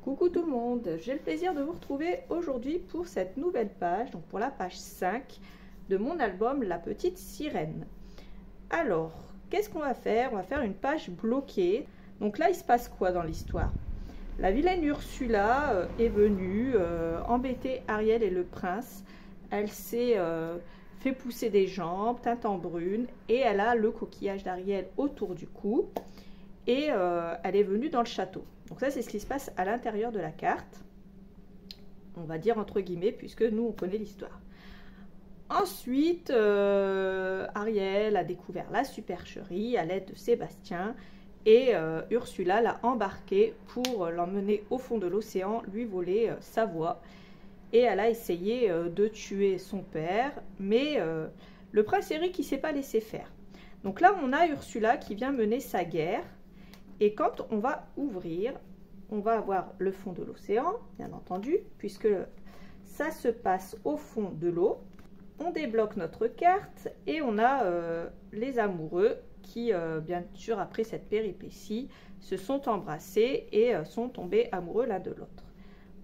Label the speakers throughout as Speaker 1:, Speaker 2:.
Speaker 1: Coucou tout le monde, j'ai le plaisir de vous retrouver aujourd'hui pour cette nouvelle page, donc pour la page 5 de mon album La Petite Sirène. Alors, qu'est-ce qu'on va faire? On va faire une page bloquée. Donc là, il se passe quoi dans l'histoire? La vilaine Ursula est venue embêter Ariel et le prince. Elle s'est fait pousser des jambes, teinte en brune, et elle a le coquillage d'Ariel autour du cou. Et elle est venue dans le château. Donc ça, c'est ce qui se passe à l'intérieur de la carte. On va dire entre guillemets, puisque nous, on connaît l'histoire. Ensuite, Ariel a découvert la supercherie à l'aide de Sébastien. Et Ursula l'a embarqué pour l'emmener au fond de l'océan, lui voler sa voix. Et elle a essayé de tuer son père. Mais le prince Eric, il ne s'est pas laissé faire. Donc là, on a Ursula qui vient mener sa guerre. Et quand on va ouvrir, on va avoir le fond de l'océan, bien entendu, puisque ça se passe au fond de l'eau. On débloque notre carte et on a les amoureux qui, bien sûr, après cette péripétie, se sont embrassés et sont tombés amoureux l'un de l'autre.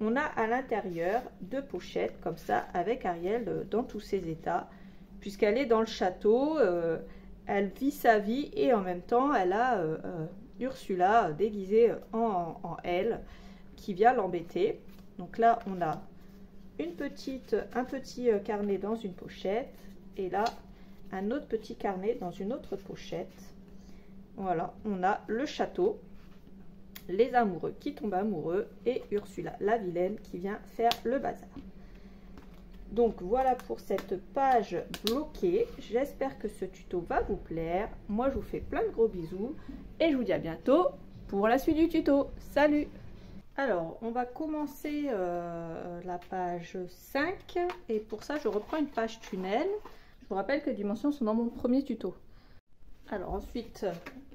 Speaker 1: On a à l'intérieur deux pochettes, comme ça, avec Ariel dans tous ses états, puisqu'elle est dans le château, elle vit sa vie et en même temps, elle a... Ursula déguisée en elle qui vient l'embêter. Donc là on a un petit carnet dans une pochette et là un autre petit carnet dans une autre pochette. Voilà, on a le château, les amoureux qui tombent amoureux et Ursula la vilaine qui vient faire le bazar. Donc voilà pour cette page bloquée. J'espère que ce tuto va vous plaire. Moi je vous fais plein de gros bisous et je vous dis à bientôt pour la suite du tuto. Salut! Alors on va commencer la page 5 et pour ça je reprends une page tunnel. Je vous rappelle que les dimensions sont dans mon premier tuto. Alors ensuite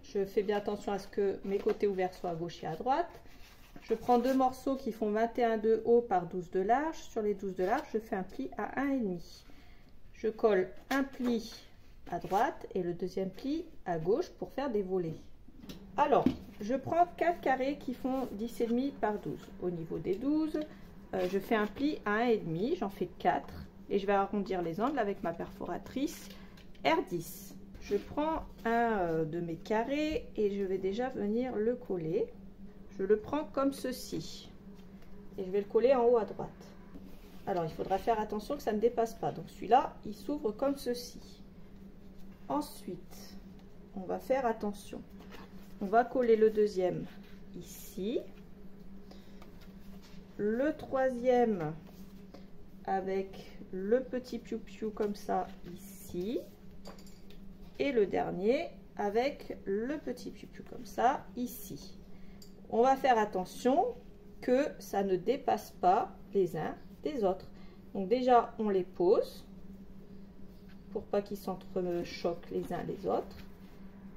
Speaker 1: je fais bien attention à ce que mes côtés ouverts soient à gauche et à droite. Je prends deux morceaux qui font 21 de haut par 12 de large. Sur les 12 de large, je fais un pli à 1,5. Je colle un pli à droite et le deuxième pli à gauche pour faire des volets. Alors, je prends 4 carrés qui font 10,5 par 12. Au niveau des 12, je fais un pli à 1,5. J'en fais 4 et je vais arrondir les angles avec ma perforatrice R10. Je prends un de mes carrés et je vais déjà venir le coller. Je le prends comme ceci et je vais le coller en haut à droite. Alors il faudra faire attention que ça ne dépasse pas. Donc celui-là il s'ouvre comme ceci. Ensuite on va faire attention. On va coller le deuxième ici, le troisième avec le petit piou-piou comme ça ici et le dernier avec le petit piou-piou comme ça ici. On va faire attention que ça ne dépasse pas les uns des autres. Donc déjà, on les pose pour pas qu'ils s'entrechoquent les uns les autres.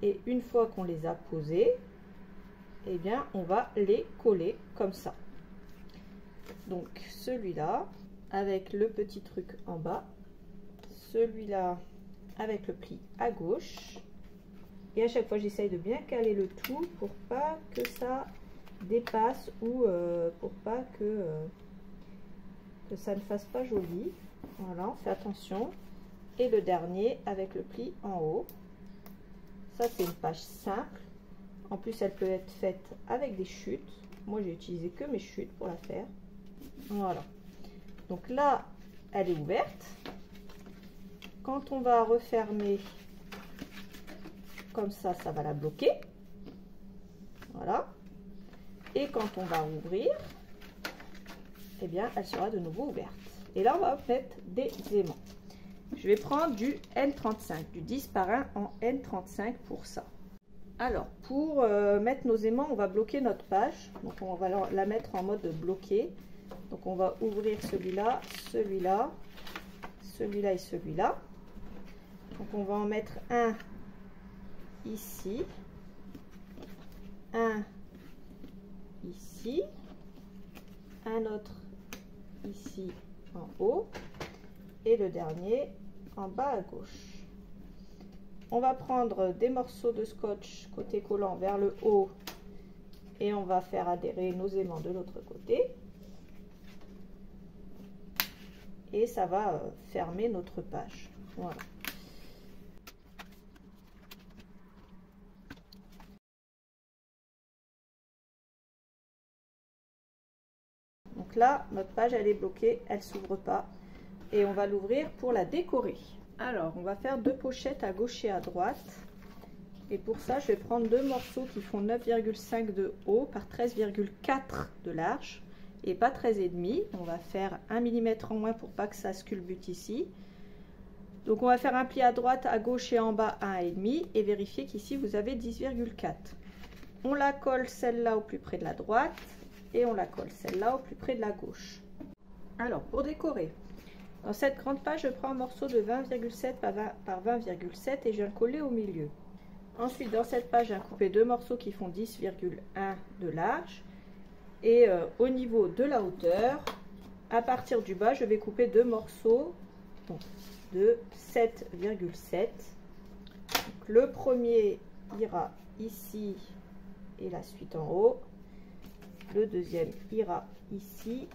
Speaker 1: Et une fois qu'on les a posés, eh bien, on va les coller comme ça. Donc celui-là avec le petit truc en bas, celui-là avec le pli à gauche. Et à chaque fois, j'essaye de bien caler le tout pour pas que ça dépasse ou pour pas que ça ne fasse pas joli. Voilà, on fait attention. Et le dernier avec le pli en haut. Ça, c'est une page simple. En plus, elle peut être faite avec des chutes. Moi, j'ai utilisé que mes chutes pour la faire. Voilà. Donc là, elle est ouverte. Quand on va refermer comme ça, ça va la bloquer. Voilà. Et quand on va ouvrir, eh bien, elle sera de nouveau ouverte. Et là, on va mettre des aimants. Je vais prendre du N35, du 10 par 1 en N35 pour ça. Alors, pour mettre nos aimants, on va bloquer notre page. Donc, on va la mettre en mode bloqué. Donc, on va ouvrir celui-là, celui-là, celui-là et celui-là. Donc, on va en mettre un ici, un ici, un autre ici en haut et le dernier en bas à gauche. On va prendre des morceaux de scotch côté collant vers le haut Et on va faire adhérer nos aimants de l'autre côté. Et ça va fermer notre page. Voilà. Donc là, notre page, elle est bloquée, elle s'ouvre pas. Et on va l'ouvrir pour la décorer. Alors, on va faire 2 pochettes à gauche et à droite. Et pour ça, je vais prendre 2 morceaux qui font 9,5 de haut par 13,4 de large. Et pas 13,5. On va faire 1 mm en moins pour pas que ça sculbute ici. Donc, on va faire un pli à droite, à gauche et en bas à 1,5. Et vérifier qu'ici, vous avez 10,4. On la colle celle-là au plus près de la droite. Et on la colle celle-là au plus près de la gauche. Alors, pour décorer, dans cette grande page, je prends un morceau de 20,7 par 20,7 et je viens le coller au milieu. Ensuite, dans cette page, j'ai coupé 2 morceaux qui font 10,1 de large. Et au niveau de la hauteur, à partir du bas, je vais couper 2 morceaux de 7,7. Le premier ira ici et la suite en haut. Le deuxième ira ici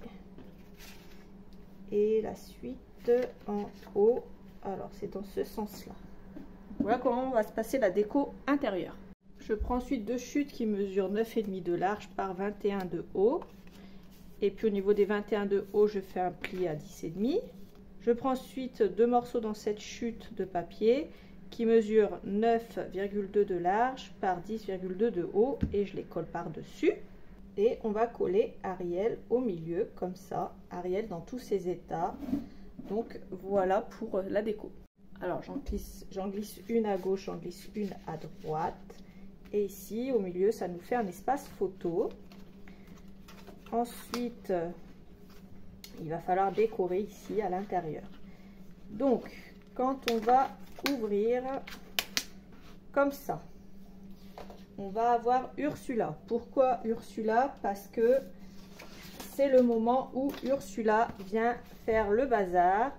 Speaker 1: et la suite en haut. Alors c'est dans ce sens là. Voilà comment va se passer la déco intérieure. Je prends ensuite 2 chutes qui mesurent 9,5 de large par 21 de haut. Et puis au niveau des 21 de haut, je fais un pli à 10,5. Je prends ensuite 2 morceaux dans cette chute de papier qui mesurent 9,2 de large par 10,2 de haut et je les colle par-dessus. Et on va coller Ariel au milieu, comme ça, Ariel dans tous ses états. Donc voilà pour la déco. Alors j'en glisse une à gauche, j'en glisse une à droite. Et ici, au milieu, ça nous fait un espace photo. Ensuite, il va falloir décorer ici à l'intérieur. Donc, quand on va ouvrir comme ça, on va avoir Ursula. Pourquoi Ursula? Parce que c'est le moment où Ursula vient faire le bazar.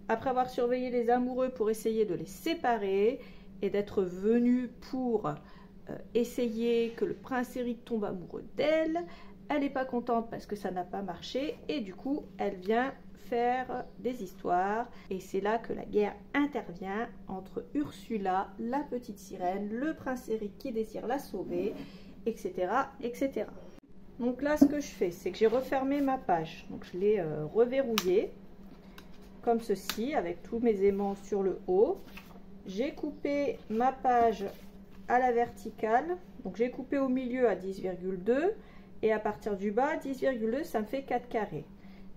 Speaker 1: Après avoir surveillé les amoureux pour essayer de les séparer et d'être venue pour essayer que le prince Eric tombe amoureux d'elle, elle n'est pas contente parce que ça n'a pas marché et du coup elle vient faire des histoires et c'est là que la guerre intervient entre Ursula, la petite sirène, le prince Eric qui désire la sauver, etc., etc. Donc là, ce que je fais, c'est que j'ai refermé ma page. Donc je l'ai reverrouillée comme ceci avec tous mes aimants sur le haut. J'ai coupé ma page à la verticale. Donc j'ai coupé au milieu à 10,2 et à partir du bas 10,2, ça me fait 4 carrés.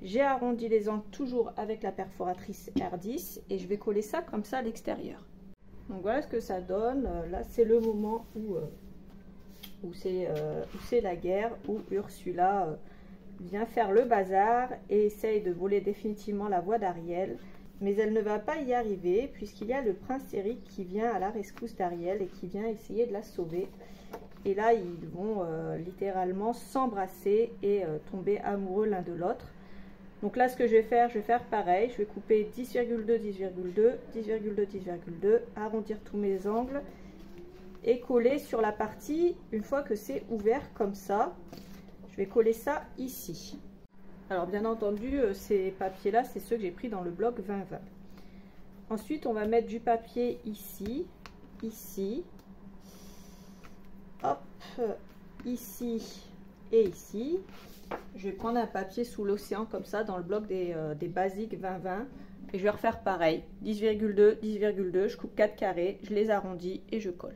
Speaker 1: J'ai arrondi les angles toujours avec la perforatrice R10 et je vais coller ça comme ça à l'extérieur. Donc voilà ce que ça donne. Là, c'est le moment où c'est la guerre, où Ursula vient faire le bazar et essaye de voler définitivement la voix d'Ariel. Mais elle ne va pas y arriver puisqu'il y a le prince Eric qui vient à la rescousse d'Ariel et qui vient essayer de la sauver. Et là, ils vont littéralement s'embrasser et tomber amoureux l'un de l'autre. Donc là, ce que je vais faire pareil. Je vais couper 10,2, 10,2, 10,2, 10,2, arrondir tous mes angles et coller sur la partie, une fois que c'est ouvert comme ça, je vais coller ça ici. Alors bien entendu, ces papiers-là, c'est ceux que j'ai pris dans le bloc 2020. Ensuite, on va mettre du papier ici, ici, hop, ici et ici. Je vais prendre un papier sous l'océan comme ça dans le bloc des basiques 2020 et je vais refaire pareil, 10,2, 10,2, je coupe 4 carrés, je les arrondis et je colle.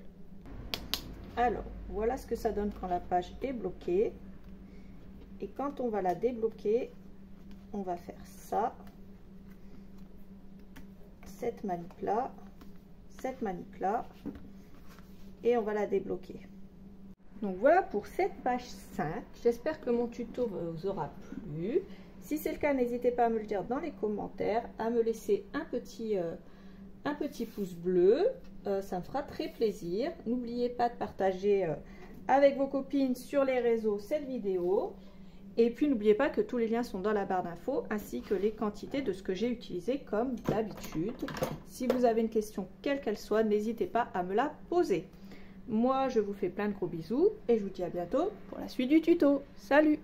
Speaker 1: Alors, voilà ce que ça donne quand la page est bloquée. Et quand on va la débloquer, on va faire ça, cette manip-là, et on va la débloquer. Donc voilà pour cette page 5. J'espère que mon tuto vous aura plu. Si c'est le cas, n'hésitez pas à me le dire dans les commentaires, à me laisser un petit pouce bleu. Ça me fera très plaisir. N'oubliez pas de partager avec vos copines sur les réseaux cette vidéo. Et puis n'oubliez pas que tous les liens sont dans la barre d'infos, ainsi que les quantités de ce que j'ai utilisé comme d'habitude. Si vous avez une question, quelle qu'elle soit, n'hésitez pas à me la poser. Moi, je vous fais plein de gros bisous et je vous dis à bientôt pour la suite du tuto. Salut!